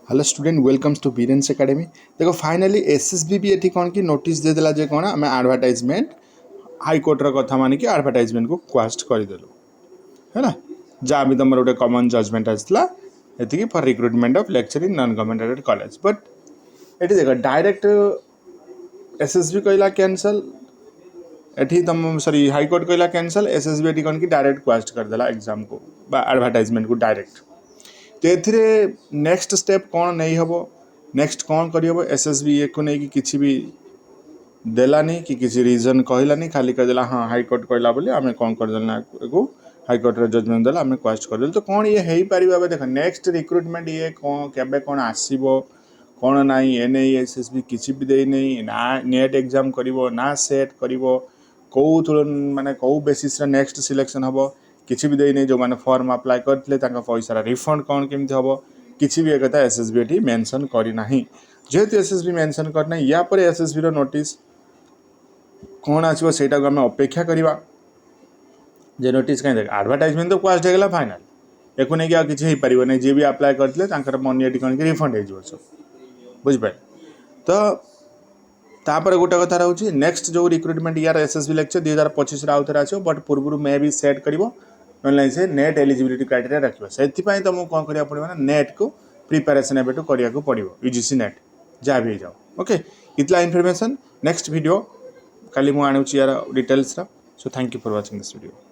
Hello student welcomes to Biren's academy. देखो finally SSB भी ये कौन कि नोटिस देदेला जे कौन आम एडवर्टाइजमेंट हाईकोर्टर कथा मानिक एडवर्टाइजमेंट को क्वास्ट करदेलु है ना। जहाँ भी तुम गोटे कमन जजमेंट आसला ये for recruitment of lecture in non government aided college but ये देख डायरेक्ट एसएसबी कहला कैंसल एठी तुम सॉरी हाईकोर्ट कहला कैंसल एसएसबी ये कौन कि डायरेक्ट क्वास्ट करदेला एग्जाम को एडवर्टाइजमेंट को डायरेक्ट। तो ये नेक्स्ट स्टेप कौन नहीं हम नेक्स्ट कौन करहब एसएसबी ये को नहीं कि भी देलानी कि किसी रीजन कहलानी खाली कहदेला हाँ हाईकोर्ट कहला बोली आम कौन करदेला को हाईकोर्ट जजमेंट देला आम क्वेश्चन करदेल। तो कौन ये हो पार देख नेक्स्ट रिक्रुटमेंट ये कौन केबे कौन आसो कौन ना एने एसएसबी किसी भी दे नहीं ना नेट एग्जाम करिवो ना सेट करिवो कौ माने कौ बेसिस नेक्स्ट सिलेक्शन हम किसी भी देने जो मैंने फॉर्म अप्लाई करते पैसा रिफंड कौन केमती हम किसी भी एक एसएसबी ये मेंशन करना जेहेतु एसएसबी मेंशन करना या पर एसएसबी नोटिस कौन आसो सेटा को आम अपेक्षा करवा जे नोटिस कहीं देख एडवर्टाइजमेंट तो क्वास्ट होगा फाइनाल एक नहीं कि किसी पार नहीं जी भी अप्लाई करते मनी ये कौन कि रिफंड हो सब बुझिपारे। तो तापर गोटे कथा रोचे नेक्स्ट जो रिक्रुटमेंट यार एसएसबी लेक्चर 2025 आउ थे आसो बट पूर्व मे भी सेट कर ना से नेट एलिजिबिलिटी क्राइटेरिया रखिए से तुमको कौन करा पड़ो ना नेट को प्रिपेरेसन एवं करा पड़ो यूजीसी नेट जहाँ भी जाओ ओके इतला इनफॉरमेशन नेक्स्ट वीडियो काली मुझे यार details so thank you for watching this video.